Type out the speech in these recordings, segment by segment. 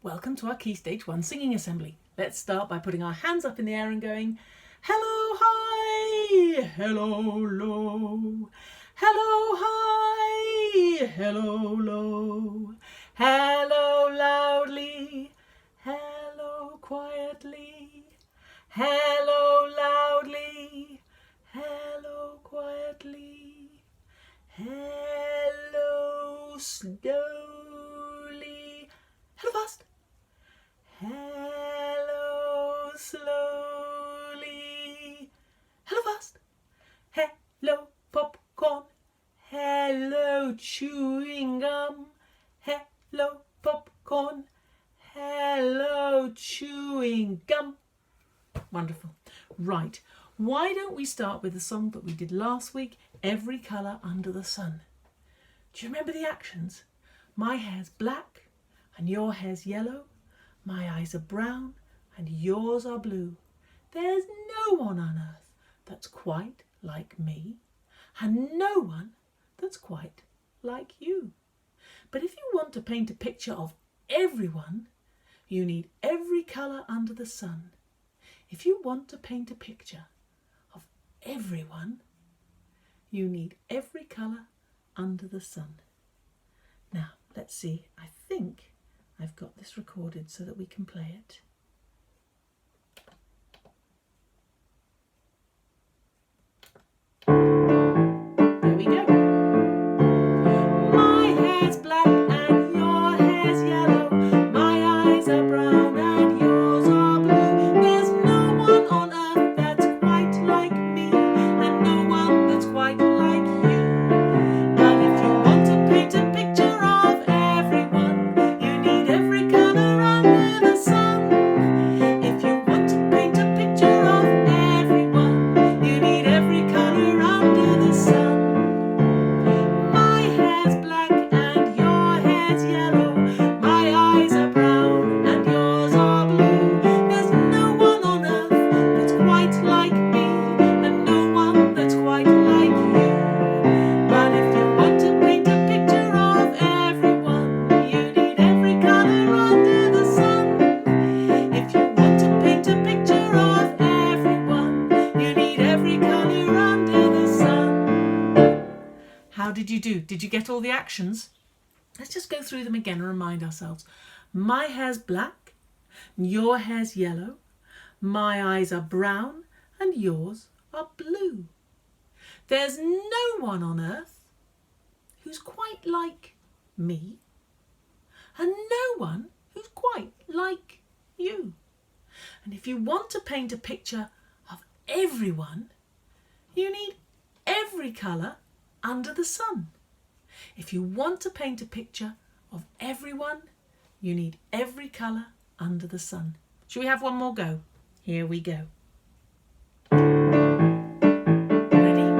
Welcome to our KS1 Singing Assembly. Let's start by putting our hands up in the air and going, hello, high, hello, low, hello, high, hello, low, hello, loudly, hello, quietly, hello, loudly, hello, quietly, hello, slowly, hello, fast. Hello, slowly. Hello, fast. Hello, popcorn. Hello, chewing gum. Hello, popcorn. Hello, chewing gum. Wonderful. Right. Why don't we start with the song that we did last week, Every Colour Under the Sun? Do you remember the actions? My hair's black and your hair's yellow. My eyes are brown and yours are blue. There's no one on earth that's quite like me, and no one that's quite like you. But if you want to paint a picture of everyone, you need every colour under the sun. If you want to paint a picture of everyone, you need every colour under the sun. Now, let's see. I think I've got this recorded so that we can play it. There we go. My hair's black and your hair's yellow. My eyes are brown and yours are blue. There's no one on earth that's quite like me, and no one that's quite like you. But if you want to paint a picture of everyone, you need every colour under the sun. If you want to paint a picture of everyone, you need every colour under the sun. My hair's black and your hair's yellow. My eyes are brown and yours are blue. There's no one on earth that's quite like me, and no one that's quite like you. But if you want to paint a picture of everyone, you need every colour under the sun. If you want to paint a picture of everyone, you need every colour under the sun. How did you do? Did you get all the actions? Let's just go through them again and remind ourselves. My hair's black, your hair's yellow. My eyes are brown and yours are blue. There's no one on earth who's quite like me, and no one who's quite like you. And if you want to paint a picture of everyone, you need every colour under the sun. If you want to paint a picture of everyone, you need every colour under the sun. Shall we have one more go? Here we go. Ready?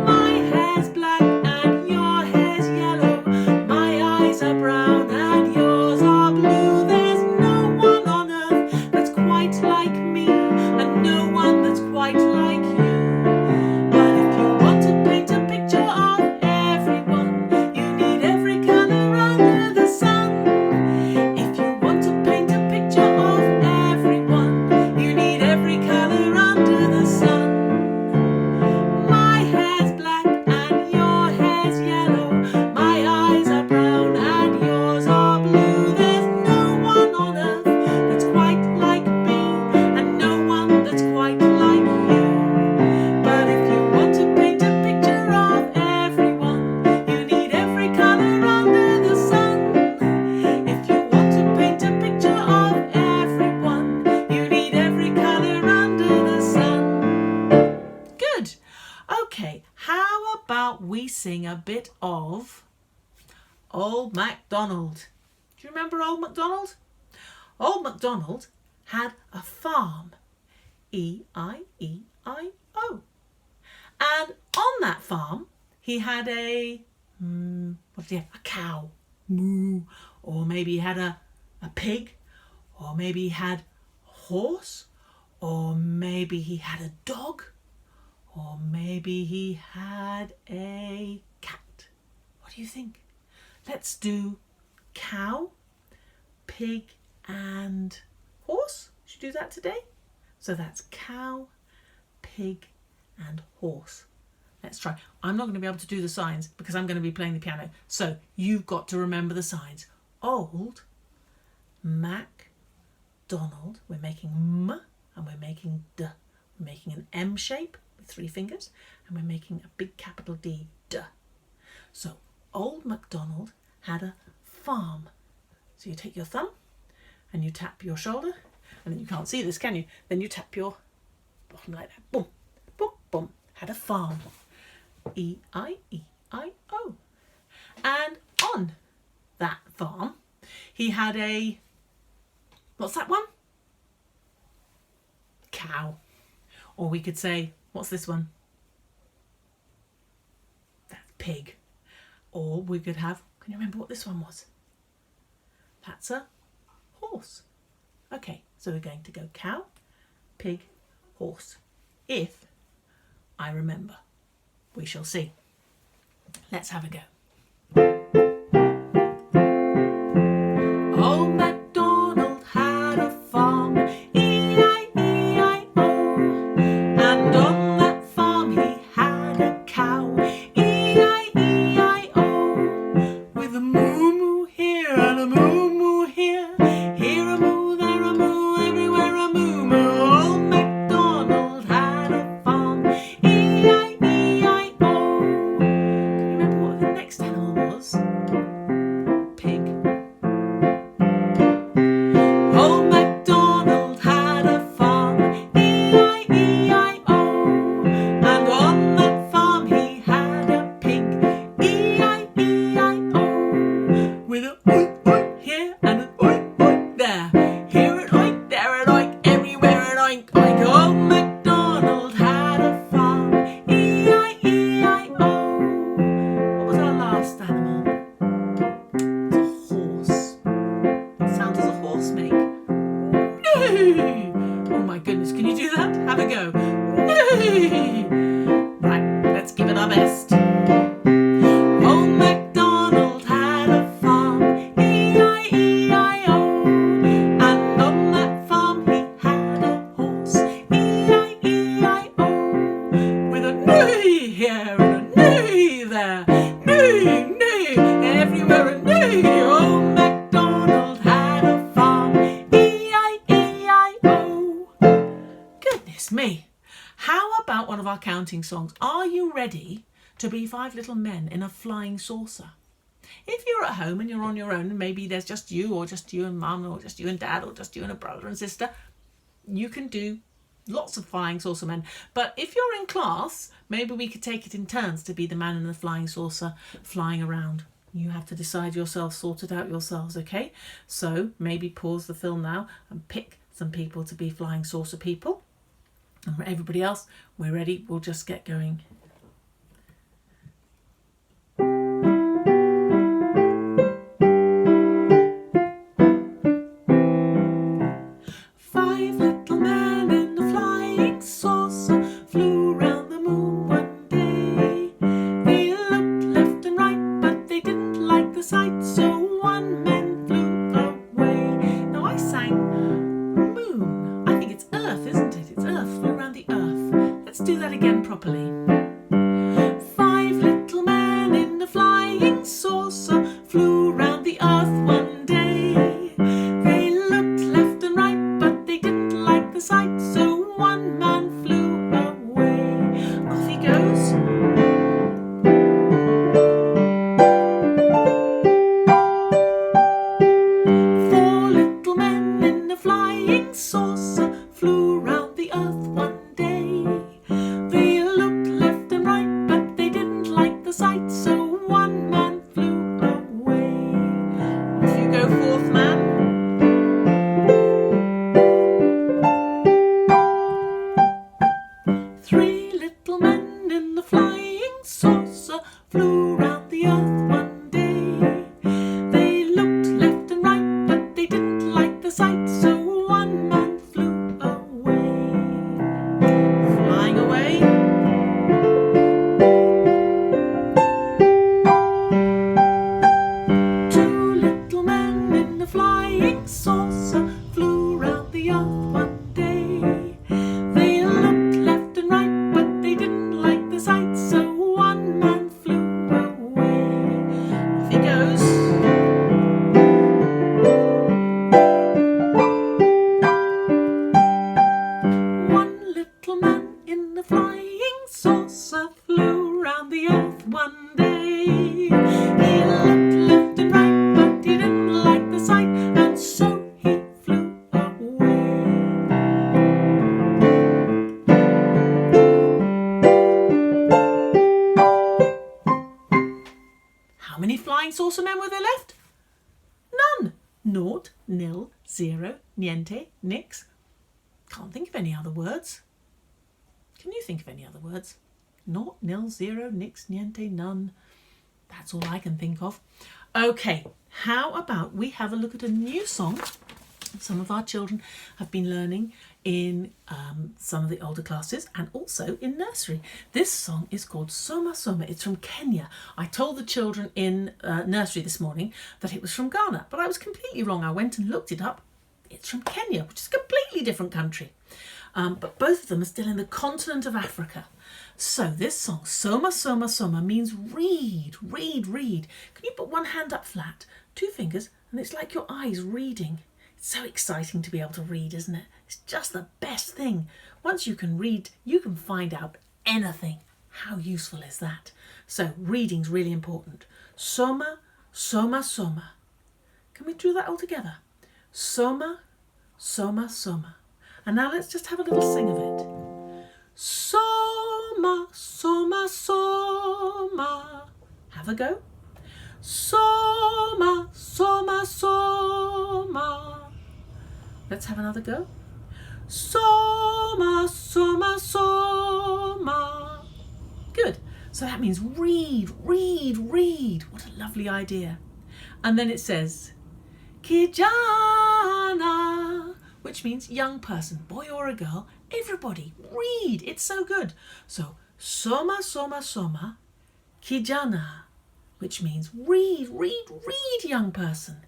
My hair's black and your hair's yellow. My eyes are brown and yours are blue. There's no one on earth that's quite like me, and no one that's quite like you. But if you want to paint a picture of everyone, you need every colour under the sun. If you want to paint a picture of everyone, you need every colour under the sun. My hair's black and your hair's yellow. My eyes are brown and yours are blue. There's no one on earth that's quite like me, and no one that's quite like you. But if you want to paint a picture of everyone, you need every colour under the sun. If you want to paint a picture of everyone, you need every colour under the sun. Good. Okay, how about we sing a bit of Old MacDonald? Do you remember Old MacDonald? Old MacDonald had a farm, E-I-E-I-O. And on that farm, he had a cow, moo. Or maybe he had a pig, or maybe he had a horse, or maybe he had a dog, or maybe he had a cat. What do you think? Let's do cow, pig and horse. Should we do that today? So that's cow, pig and horse. Let's try. I'm not going to be able to do the signs because I'm going to be playing the piano. So you've got to remember the signs. Old MacDonald. We're making M and we're making D. We're making an M shape with 3 fingers and we're making a big capital D, D. So old MacDonald had a farm. So you take your thumb and you tap your shoulder, and then you can't see this, can you? Then you tap your bottom like that. Boom, boom, boom. Had a farm. E-I-E-I-O. And on that farm, he had a, what's that one? Cow. Or we could say, what's this one? That's pig. Or we could have, can you remember what this one was? That's a horse. Okay, so we're going to go cow, pig, horse. If I remember. We shall see. Let's have a go. Old MacDonald had a farm, E-I-E-I-O. And on that farm he had a cow, E-I-E-I-O. With a moo-moo here and a moo-moo here. Here a moo, there a moo, everywhere a moo-moo. Old MacDonald had a farm, E-I-E-I-O. Next animal was pig. Old MacDonald had a farm, E-I-E-I-O. And on that farm he had a pig, E-I-E-I-O. With a oink oink here and an oink oink there. Here an oink, there an oink, everywhere an oink oink. Old MacDonald had a farm, E-I-E-I-O. Last animal. It's a horse. What sound does a horse make? No! Oh my goodness, can you do that? Have a go. No! Right, let's give it our best. Old MacDonald had a farm, E-I-E-I-O. And on that farm he had a horse, E-I-E-I-O. With a neigh here and a neigh there. Neigh, neigh, everywhere a neigh. Old MacDonald had a farm, E-I-E-I-O. Goodness me. How about one of our counting songs? Are you ready to be 5 little men in a flying saucer? If you're at home and you're on your own, and maybe there's just you or just you and mum or just you and dad or just you and a brother and sister, you can do lots of flying saucer men. But if you're in class, maybe we could take it in turns to be the man in the flying saucer flying around. You have to decide yourselves, sort it out yourselves, okay? So maybe pause the film now and pick some people to be flying saucer people. And for everybody else, we're ready. We'll just get going. Do that again properly. 5 little men in a flying saucer flew round the earth one day. They looked left and right, but they didn't like the sight, so one man flew away. Off he goes. Four little men in a flying saucer flew round the earth one day. They looked left and right, but they didn't like the sight, so one man flew away. Off you go, 4th man. Three little men in the flying saucer flew round the earth one day. They looked left and right, but they didn't like the sight, so one man flew away. Flying away. Two little men in the flying saucer flew round the earth one day. They looked left and right, but they didn't like the sight, so one man flew away. Off he goes. One little man in a flying saucer flew round the earth one day. He looked left and right, but he didn't like the sight, and so he flew away. How many flying saucer men were there left? None. Naught, nil, zero, niente, nix. Can't think of any other words. Can you think of any other words? Naught, nil, zero, nix, niente, none. That's all I can think of. Okay, how about we have a look at a new song some of our children have been learning in some of the older classes and also in nursery. This song is called Soma Soma. It's from Kenya. I told the children in nursery this morning that it was from Ghana, but I was completely wrong. I went and looked it up. It's from Kenya, which is a completely different country. But both of them are still in the continent of Africa. So this song, Soma Soma Soma, means read, read, read. Can you put one hand up flat, two fingers, and it's like your eyes reading. It's so exciting to be able to read, isn't it? It's just the best thing. Once you can read, you can find out anything. How useful is that? So reading's really important. Soma, Soma, Soma. Can we do that all together? Soma, Soma, Soma. And now let's just have a little sing of it. Soma, Soma, Soma. Have a go. Soma, Soma, Soma. Let's have another go. Soma, Soma, Soma. Good. So that means read, read, read. What a lovely idea. And then it says, Kijana, which means young person, boy or a girl. Everybody, read. It's so good. So, Soma, Soma, Soma, Kijana, which means read, read, read, young person.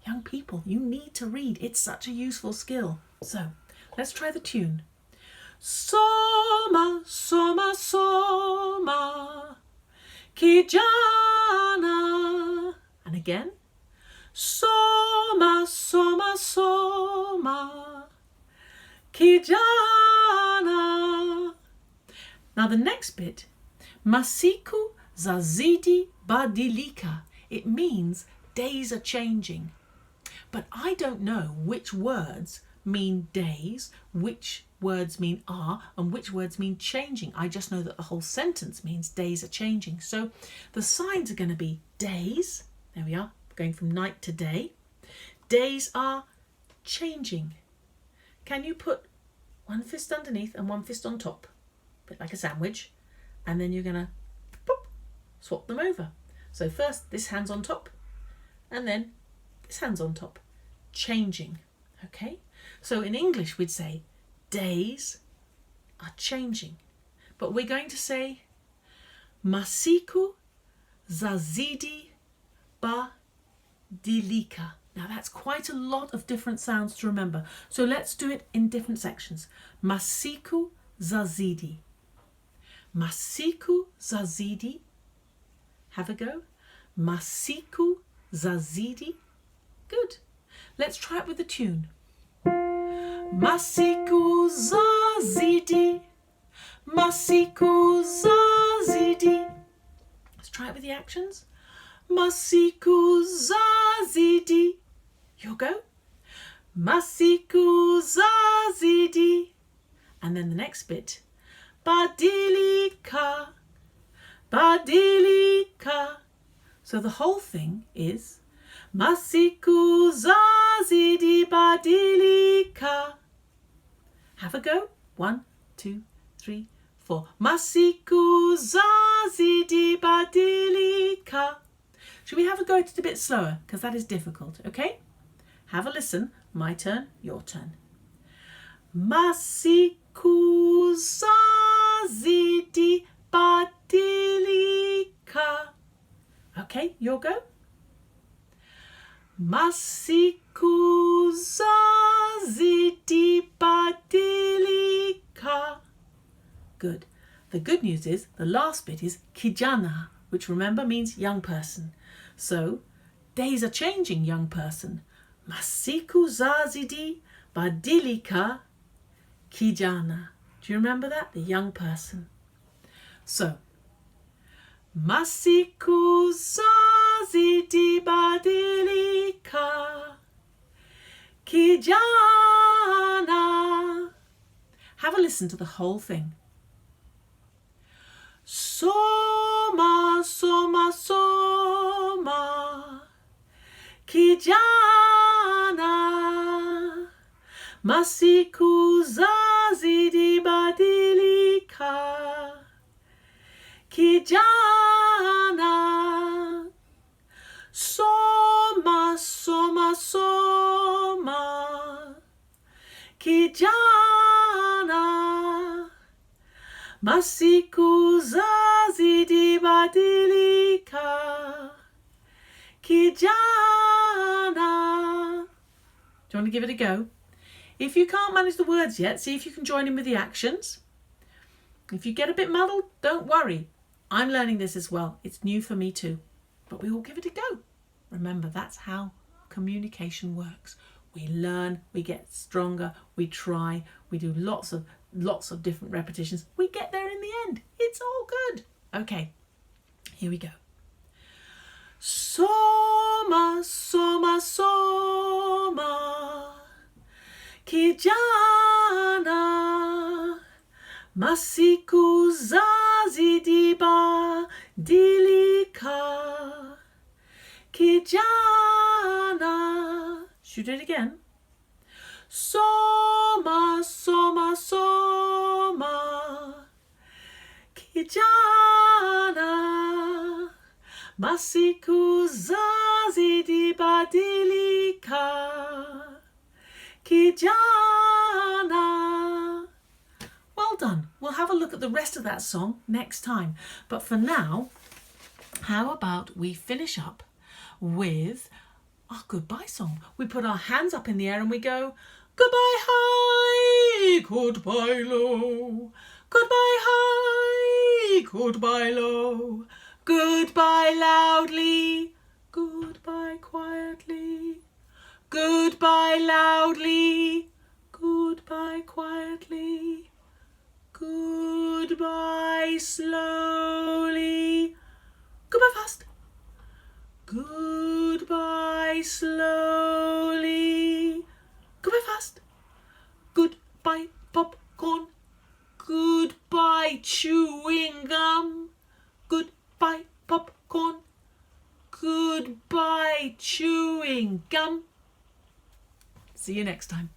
Young people, you need to read. It's such a useful skill. So, let's try the tune. Soma, Soma, Soma, Kijana. And again. Soma, Soma, Soma, Kijana. Now the next bit, Masiku zazidi badilika. It means days are changing. But I don't know which words mean days, which words mean are, and which words mean changing. I just know that the whole sentence means days are changing. So the signs are going to be days. There we are, going from night to day. Days are changing. Can you put one fist underneath and one fist on top? A bit like a sandwich. And then you're going to swap them over. So first this hand's on top and then this hand's on top. Changing. Okay? So in English we'd say days are changing. But we're going to say Masiku zazidi badilika. Now that's quite a lot of different sounds to remember. So let's do it in different sections. Masiku zazidi. Masiku zazidi. Have a go. Masiku zazidi. Good. Let's try it with the tune. Masiku zazidi. Masiku zazidi. Let's try it with the actions. Masiku zazidi. You'll go. Masiku zazidi. And then the next bit. Badilika. Badilika. So the whole thing is Masiku zazidi badilika. Have a go. 1, 2, 3, 4. Masiku zazidi badilika. Should we have a go at it a bit slower? Because that is difficult, okay? Have a listen. My turn, your turn. Masiku zazidi badilika. Okay, your go. Masiku zazidi badilika. Good. The good news is the last bit is kijana, which remember means young person. So days are changing, young person. Masiku zazidi badilika kijana. Do you remember that? The young person. So masiku zazidi badilika kijana. Have a listen to the whole thing. Soma, soma, soma, kijana, masiku zazidi badilika, kijana, soma, soma, soma, kijana, masiku zazidi badilika, kijana. Do you want to give it a go? If you can't manage the words yet, see if you can join in with the actions. If you get a bit muddled, don't worry. I'm learning this as well. It's new for me too. But we all give it a go. Remember, that's how communication works. We learn, we get stronger, we try, we do lots of different repetitions. We get there in the end. It's all good. Okay, here we go. Soma, soma, soma, kijana, masiku zazidi badilika, kijana. Should we do it again? Soma, soma, soma, kijana, masiku zazidi badilika, kijana. Well done. We'll have a look at the rest of that song next time. But for now, how about we finish up with our goodbye song? We put our hands up in the air and we go, goodbye high, goodbye low, goodbye high, goodbye low, goodbye loudly, goodbye quietly, goodbye loudly, goodbye quietly, goodbye slowly, goodbye fast, goodbye slowly, goodbye fast, goodbye popcorn, goodbye chewing gum, goodbye popcorn, goodbye chewing gum. See you next time.